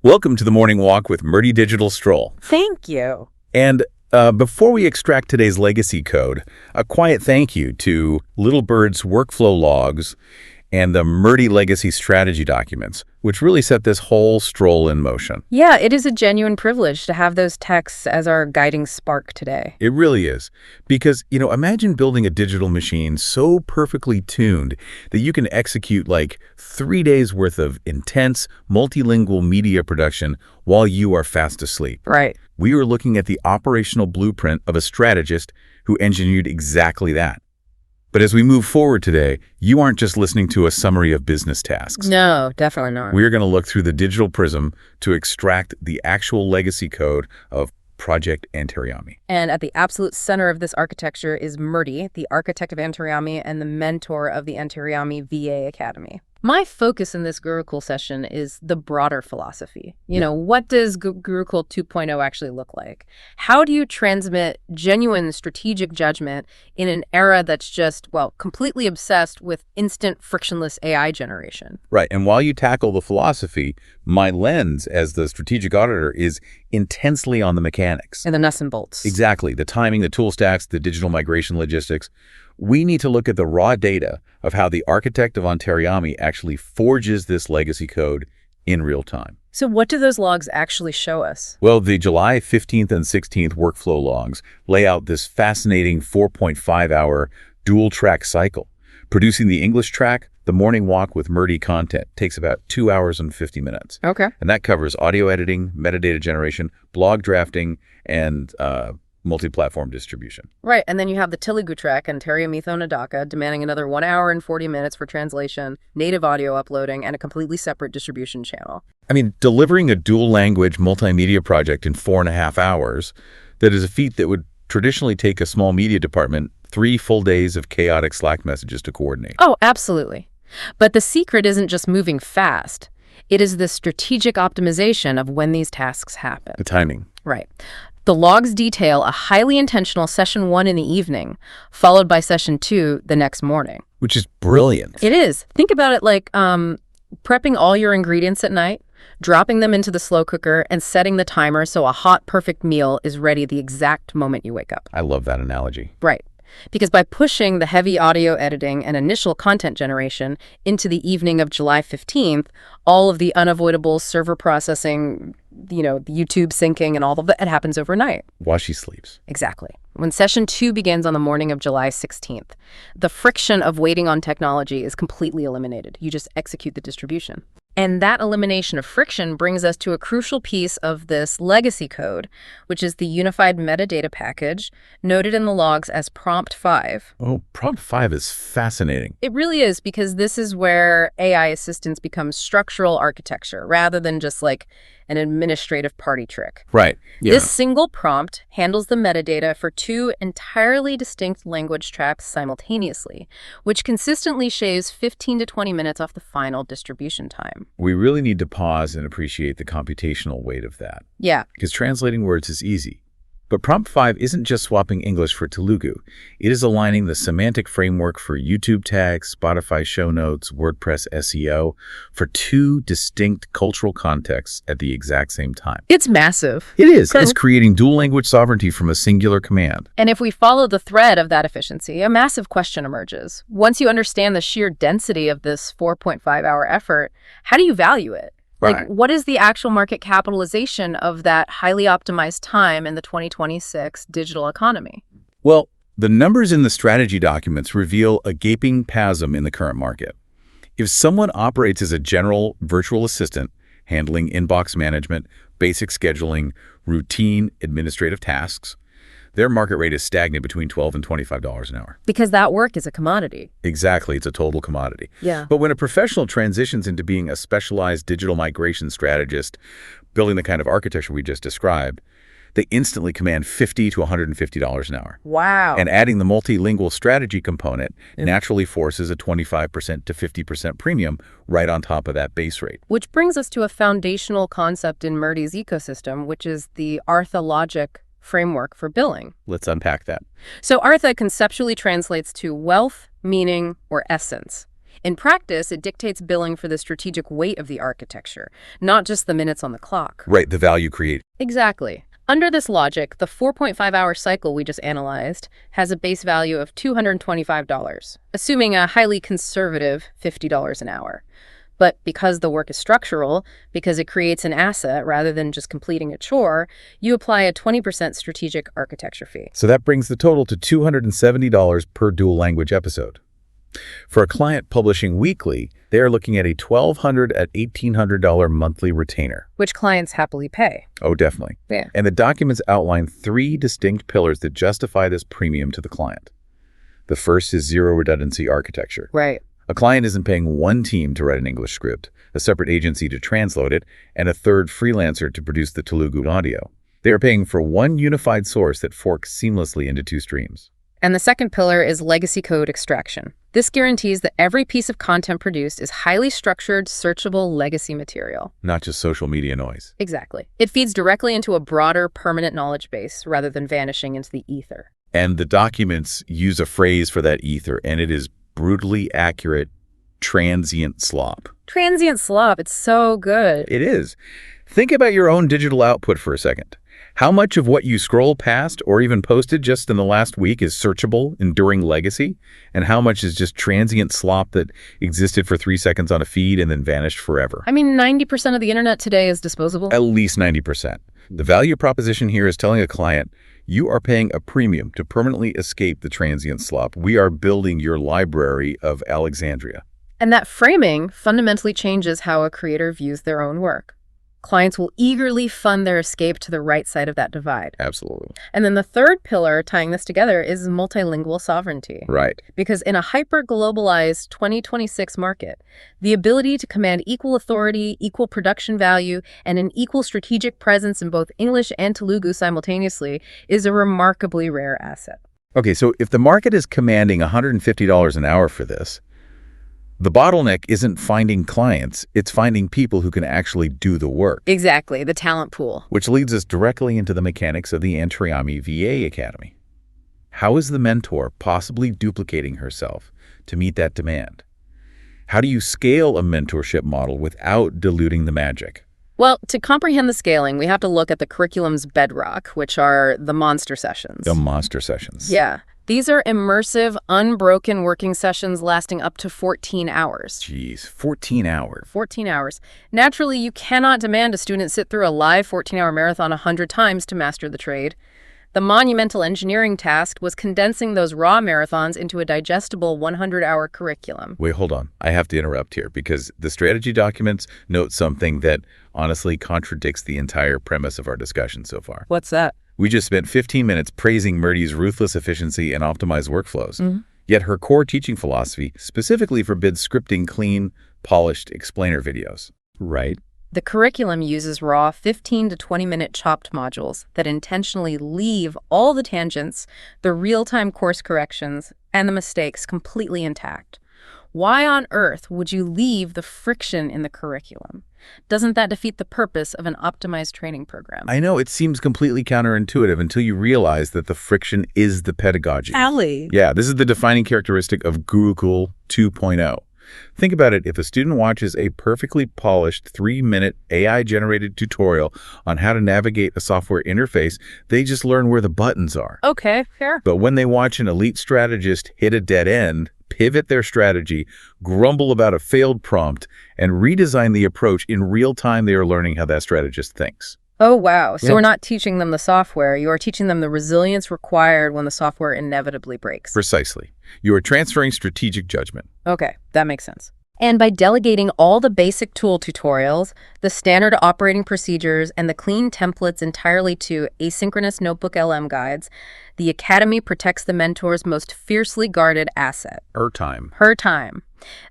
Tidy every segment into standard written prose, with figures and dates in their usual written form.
Welcome to the Morning Walk with Murty Digital Stroll. Thank you. And before we extract today's legacy code, a quiet thank you to Little Bird's workflow logs and the Murty legacy strategy documents, which really set this whole stroll in motion. Yeah, it is a genuine privilege to have those texts as our guiding spark today. It really is. Because, imagine building a digital machine so perfectly tuned that you can execute like 3 days worth of intense, multilingual media production while you are fast asleep. Right. We were looking at the operational blueprint of a strategist who engineered exactly that. But as we move forward today, you aren't just listening to a summary of business tasks. No, definitely not. We're going to look through the digital prism to extract the actual legacy code of Project Antaryami. And at the absolute center of this architecture is Murty, the architect of Antaryami and the mentor of the Antaryami VA Academy. My focus in this Gurukul session is the broader philosophy. What does Gurukul 2.0 actually look like? How do you transmit genuine strategic judgment in an era that's just, completely obsessed with instant frictionless AI generation? Right. And while you tackle the philosophy, my lens as the strategic auditor is intensely on the mechanics. And the nuts and bolts. Exactly. The timing, the tool stacks, the digital migration logistics. We need to look at the raw data of how the architect of Antaryami actually forges this legacy code in real time. So what do those logs actually show us? Well, the July 15th and 16th workflow logs lay out this fascinating 4.5-hour dual-track cycle. Producing the English track, the Morning Walk with Murty content takes about 2 hours and 50 minutes. Okay. And that covers audio editing, metadata generation, blog drafting, and multi-platform distribution. Right, and then you have the Telugu track and Antaryamithon Adaka demanding another 1 hour and 40 minutes for translation, native audio uploading, and a completely separate distribution channel. I mean, delivering a dual-language multimedia project in 4.5 hours, that is a feat that would traditionally take a small media department 3 full days of chaotic Slack messages to coordinate. Oh, absolutely. But the secret isn't just moving fast. It is the strategic optimization of when these tasks happen. The timing. Right. The logs detail a highly intentional session 1 in the evening, followed by session 2 the next morning. Which is brilliant. It is. Think about it like prepping all your ingredients at night, dropping them into the slow cooker, and setting the timer so a hot, perfect meal is ready the exact moment you wake up. I love that analogy. Right. Because by pushing the heavy audio editing and initial content generation into the evening of July 15th, all of the unavoidable server processing, the YouTube syncing and all of that, it happens overnight. While she sleeps. Exactly. When session 2 begins on the morning of July 16th, the friction of waiting on technology is completely eliminated. You just execute the distribution. And that elimination of friction brings us to a crucial piece of this legacy code, which is the unified metadata package, noted in the logs as prompt 5. Oh, prompt 5 is fascinating. It really is, because this is where AI assistance becomes structural architecture rather than just like an administrative party trick. Right. Yeah. This single prompt handles the metadata for 2 entirely distinct language tracks simultaneously, which consistently shaves 15 to 20 minutes off the final distribution time. We really need to pause and appreciate the computational weight of that. Yeah. Because translating words is easy. But prompt 5 isn't just swapping English for Telugu. It is aligning the semantic framework for YouTube tags, Spotify show notes, WordPress SEO for 2 distinct cultural contexts at the exact same time. It's massive. It is. It's creating dual language sovereignty from a singular command. And if we follow the thread of that efficiency, a massive question emerges. Once you understand the sheer density of this 4.5-hour effort, how do you value it? Right. What is the actual market capitalization of that highly optimized time in the 2026 digital economy? Well, the numbers in the strategy documents reveal a gaping chasm in the current market. If someone operates as a general virtual assistant, handling inbox management, basic scheduling, routine administrative tasks, their market rate is stagnant between $12 and $25 an hour. Because that work is a commodity. Exactly. It's a total commodity. Yeah. But when a professional transitions into being a specialized digital migration strategist, building the kind of architecture we just described, they instantly command $50 to $150 an hour. Wow. And adding the multilingual strategy component naturally forces a 25% to 50% premium right on top of that base rate. Which brings us to a foundational concept in Murty's ecosystem, which is the Artha Logic framework for billing. Let's unpack that. So Artha conceptually translates to wealth, meaning, or essence. In practice, it dictates billing for the strategic weight of the architecture, not just the minutes on the clock. Right, the value created. Exactly. Under this logic, the 4.5-hour cycle we just analyzed has a base value of $225, assuming a highly conservative $50 an hour. But because the work is structural, because it creates an asset rather than just completing a chore, you apply a 20% strategic architecture fee. So that brings the total to $270 per dual language episode. For a client publishing weekly, they are looking at a $1,200 at $1,800 monthly retainer. Which clients happily pay. Oh, definitely. Yeah. And the documents outline 3 distinct pillars that justify this premium to the client. The first is zero redundancy architecture. Right. A client isn't paying one team to write an English script, a separate agency to translate it, and a third freelancer to produce the Telugu audio. They are paying for one unified source that forks seamlessly into 2 streams. And the second pillar is legacy code extraction. This guarantees that every piece of content produced is highly structured, searchable legacy material. Not just social media noise. Exactly. It feeds directly into a broader, permanent knowledge base rather than vanishing into the ether. And the documents use a phrase for that ether, and it is brutally accurate transient slop. Transient slop, it's so good. It is. Think about your own digital output for a second. How much of what you scroll past or even posted just in the last week is searchable, enduring legacy? And how much is just transient slop that existed for 3 seconds on a feed and then vanished forever? I mean, 90% of the internet today is disposable. At least 90%. The value proposition here is telling a client, you are paying a premium to permanently escape the transient slop. We are building your library of Alexandria. And that framing fundamentally changes how a creator views their own work. Clients will eagerly fund their escape to the right side of that divide. Absolutely. And then the third pillar tying this together is multilingual sovereignty. Right. Because in a hyper-globalized 2026 market, the ability to command equal authority, equal production value, and an equal strategic presence in both English and Telugu simultaneously is a remarkably rare asset. Okay, so if the market is commanding $150 an hour for this, the bottleneck isn't finding clients, it's finding people who can actually do the work. Exactly, the talent pool. Which leads us directly into the mechanics of the Antaryami VA Academy. How is the mentor possibly duplicating herself to meet that demand? How do you scale a mentorship model without diluting the magic? Well, to comprehend the scaling, we have to look at the curriculum's bedrock, which are the monster sessions. The monster sessions. Yeah. These are immersive, unbroken working sessions lasting up to 14 hours. Jeez, 14 hours. 14 hours. Naturally, you cannot demand a student sit through a live 14-hour marathon 100 times to master the trade. The monumental engineering task was condensing those raw marathons into a digestible 100-hour curriculum. Wait, hold on. I have to interrupt here because the strategy documents note something that honestly contradicts the entire premise of our discussion so far. What's that? We just spent 15 minutes praising Murty's ruthless efficiency and optimized workflows. Yet her core teaching philosophy specifically forbids scripting clean, polished explainer videos. Right. The curriculum uses raw 15 to 20-minute chopped modules that intentionally leave all the tangents, the real-time course corrections, and the mistakes completely intact. Why on earth would you leave the friction in the curriculum? Doesn't that defeat the purpose of an optimized training program? I know it seems completely counterintuitive until you realize that the friction is the pedagogy. Allie. Yeah, this is the defining characteristic of Gurukul 2.0. Think about it. If a student watches a perfectly polished 3-minute AI-generated tutorial on how to navigate a software interface, they just learn where the buttons are. Okay, fair. But when they watch an elite strategist hit a dead end, pivot their strategy, grumble about a failed prompt, and redesign the approach in real time, they are learning how that strategist thinks. Oh, wow. So Yeah. we're not teaching them the software. You are teaching them the resilience required when the software inevitably breaks. Precisely. You are transferring strategic judgment. Okay, that makes sense. And by delegating all the basic tool tutorials, the standard operating procedures, and the clean templates entirely to asynchronous notebook LM guides, the Academy protects the mentor's most fiercely guarded asset, Her time. her time.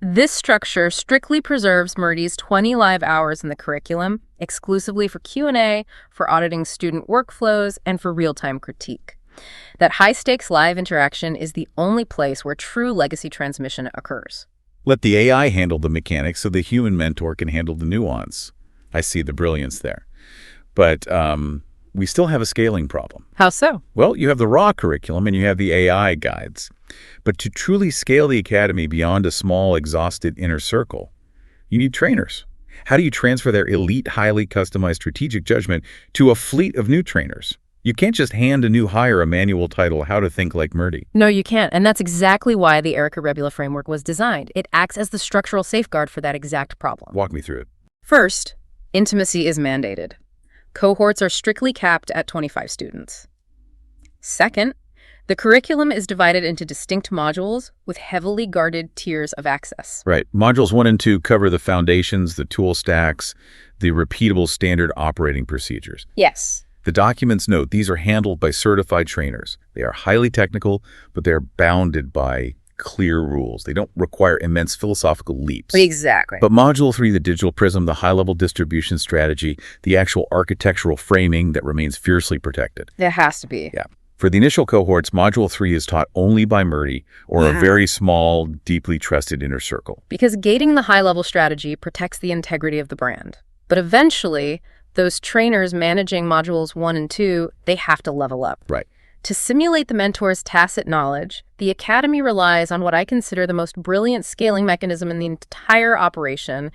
This structure strictly preserves Murty's 20 live hours in the curriculum, exclusively for Q&A, for auditing student workflows, and for real-time critique. That high-stakes live interaction is the only place where true legacy transmission occurs. Let the AI handle the mechanics so the human mentor can handle the nuance. I see the brilliance there. But we still have a scaling problem. How so? Well, you have the raw curriculum and you have the AI guides. But to truly scale the academy beyond a small, exhausted inner circle, you need trainers. How do you transfer their elite, highly customized strategic judgment to a fleet of new trainers? You can't just hand a new hire a manual titled How to Think Like Murty. No, you can't. And that's exactly why the Erica Rebula framework was designed. It acts as the structural safeguard for that exact problem. Walk me through it. First, intimacy is mandated. Cohorts are strictly capped at 25 students. Second, the curriculum is divided into distinct modules with heavily guarded tiers of access. Right. Modules 1 and 2 cover the foundations, the tool stacks, the repeatable standard operating procedures. Yes. The documents note these are handled by certified trainers. They are highly technical, but they're bounded by clear rules. They don't require immense philosophical leaps. Exactly. But Module 3, the digital prism, the high-level distribution strategy, the actual architectural framing that remains fiercely protected. There has to be. Yeah. For the initial cohorts, Module 3 is taught only by Murty or a very small, deeply trusted inner circle. Because gating the high-level strategy protects the integrity of the brand. But eventually, those trainers managing modules 1 and 2, they have to level up. Right. To simulate the mentor's tacit knowledge, the Academy relies on what I consider the most brilliant scaling mechanism in the entire operation,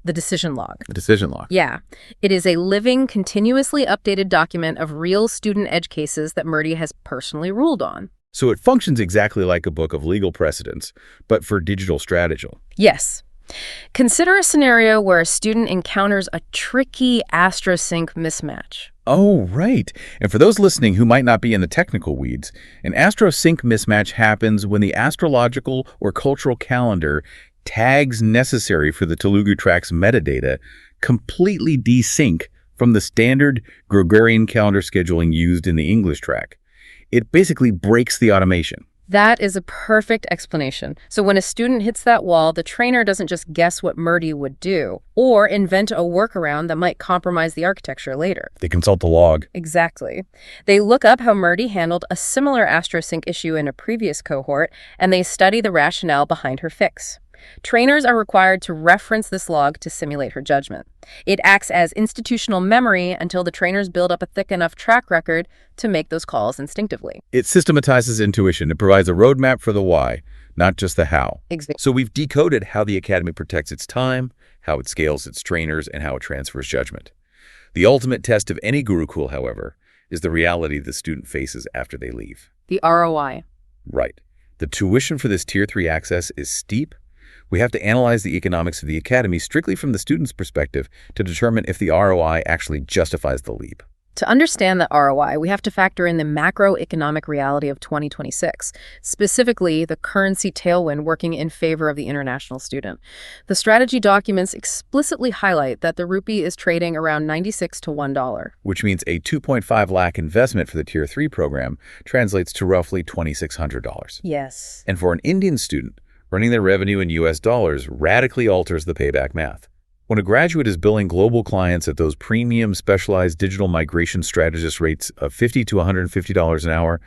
the decision log. The decision log. Yeah. It is a living, continuously updated document of real student edge cases that Murty has personally ruled on. So it functions exactly like a book of legal precedents, but for digital strategy. Yes. Consider a scenario where a student encounters a tricky astrosync mismatch. Oh, right. And for those listening who might not be in the technical weeds, an astrosync mismatch happens when the astrological or cultural calendar tags necessary for the Telugu track's metadata completely desync from the standard Gregorian calendar scheduling used in the English track. It basically breaks the automation. That is a perfect explanation. So when a student hits that wall, the trainer doesn't just guess what Murty would do or invent a workaround that might compromise the architecture later. They consult the log. Exactly. They look up how Murty handled a similar astrosync issue in a previous cohort, and they study the rationale behind her fix. Trainers are required to reference this log to simulate her judgment. It acts as institutional memory until the trainers build up a thick enough track record to make those calls instinctively. It systematizes intuition. It provides a roadmap for the why, not just the how. Exactly. So we've decoded how the Academy protects its time, how it scales its trainers, and how it transfers judgment. The ultimate test of any Gurukul, however, is the reality the student faces after they leave. The ROI. Right. The tuition for this Tier 3 access is steep. We have to analyze the economics of the Academy strictly from the student's perspective to determine if the ROI actually justifies the leap. To understand the ROI, we have to factor in the macroeconomic reality of 2026, specifically the currency tailwind working in favor of the international student. The strategy documents explicitly highlight that the rupee is trading around 96 to $1. Which means a 2.5 lakh investment for the Tier 3 program translates to roughly $2,600. Yes. And for an Indian student, running their revenue in US dollars radically alters the payback math. When a graduate is billing global clients at those premium specialized digital migration strategist rates of $50 to $150 an hour,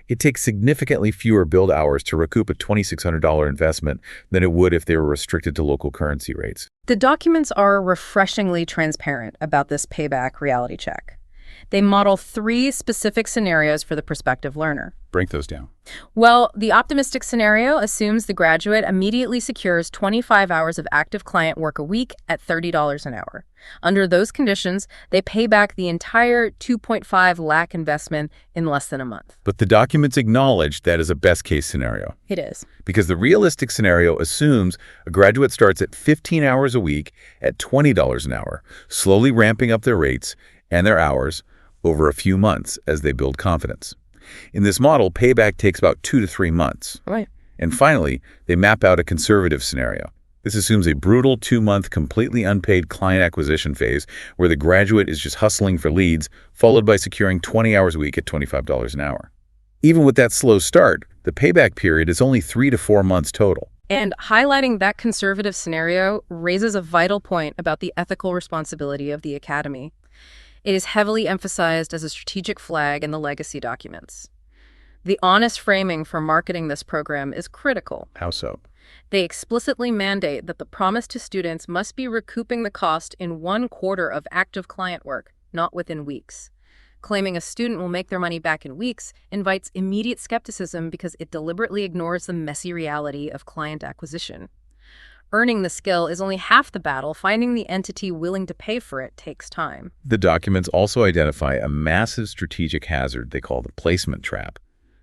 it takes significantly fewer build hours to recoup a $2,600 investment than it would if they were restricted to local currency rates. The documents are refreshingly transparent about this payback reality check. They model 3 specific scenarios for the prospective learner. Break those down. Well, the optimistic scenario assumes the graduate immediately secures 25 hours of active client work a week at $30 an hour. Under those conditions, they pay back the entire 2.5 lakh investment in less than a month. But the documents acknowledge that is a best-case scenario. It is. Because the realistic scenario assumes a graduate starts at 15 hours a week at $20 an hour, slowly ramping up their rates and their hours over a few months as they build confidence. In this model, payback takes about 2 to 3 months. Right. And finally, they map out a conservative scenario. This assumes a brutal 2-month, completely unpaid client acquisition phase where the graduate is just hustling for leads, followed by securing 20 hours a week at $25 an hour. Even with that slow start, the payback period is only 3 to 4 months total. And highlighting that conservative scenario raises a vital point about the ethical responsibility of the Academy. It is heavily emphasized as a strategic flag in the legacy documents. The honest framing for marketing this program is critical. How so? They explicitly mandate that the promise to students must be recouping the cost in 1 quarter of active client work, not within weeks. Claiming a student will make their money back in weeks invites immediate skepticism because it deliberately ignores the messy reality of client acquisition. Earning the skill is only half the battle. Finding the entity willing to pay for it takes time. The documents also identify a massive strategic hazard they call the placement trap.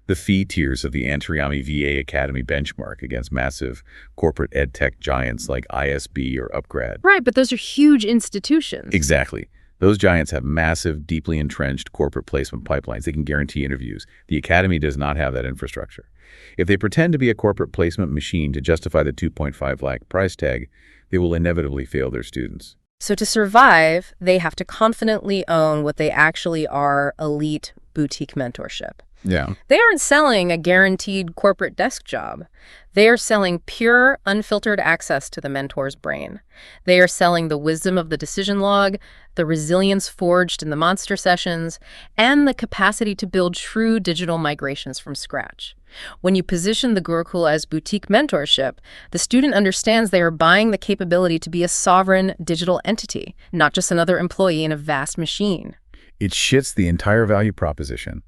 The fee tiers of the Antaryami VA Academy benchmark against massive corporate edtech giants like ISB or Upgrad. Right, but those are huge institutions. Exactly. Those giants have massive, deeply entrenched corporate placement pipelines. They can guarantee interviews. The Academy does not have that infrastructure. If they pretend to be a corporate placement machine to justify the 2.5 lakh price tag, they will inevitably fail their students. So to survive, they have to confidently own what they actually are: elite boutique mentorship. Yeah. They aren't selling a guaranteed corporate desk job. They are selling pure, unfiltered access to the mentor's brain. They are selling the wisdom of the decision log, the resilience forged in the monster sessions, and the capacity to build true digital migrations from scratch. When you position the Gurukul as boutique mentorship, the student understands they are buying the capability to be a sovereign digital entity, not just another employee in a vast machine. It shifts the entire value proposition.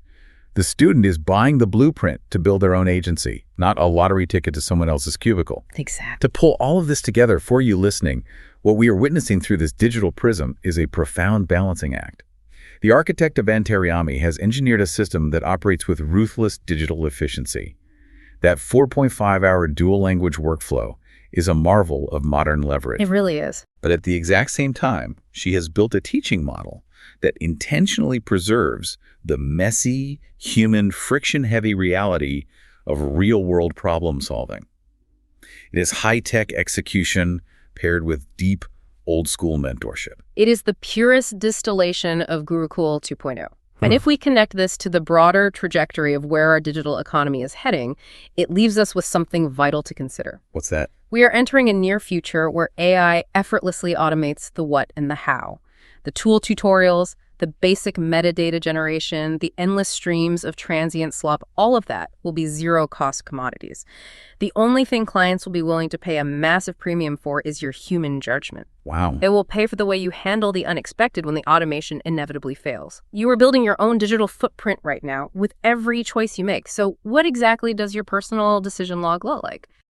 The student is buying the blueprint to build their own agency, not a lottery ticket to someone else's cubicle. Exactly. To pull all of this together for you listening, what we are witnessing through this digital prism is a profound balancing act. The architect of Antaryami has engineered a system that operates with ruthless digital efficiency. That 4.5-hour dual language workflow is a marvel of modern leverage. It really is. But at the exact same time, she has built a teaching model that intentionally preserves the messy, human, friction-heavy reality of real-world problem-solving. It is high-tech execution paired with deep, old-school mentorship. It is the purest distillation of Gurukul 2.0. And if we connect this to the broader trajectory of where our digital economy is heading, it leaves us with something vital to consider. What's that? We are entering a near future where AI effortlessly automates the what and the how. The tool tutorials, the basic metadata generation, the endless streams of transient slop, all of that will be zero-cost commodities. The only thing clients will be willing to pay a massive premium for is your human judgment. Wow. It will pay for the way you handle the unexpected when the automation inevitably fails. You are building your own digital footprint right now with every choice you make. So what exactly does your personal decision log look like?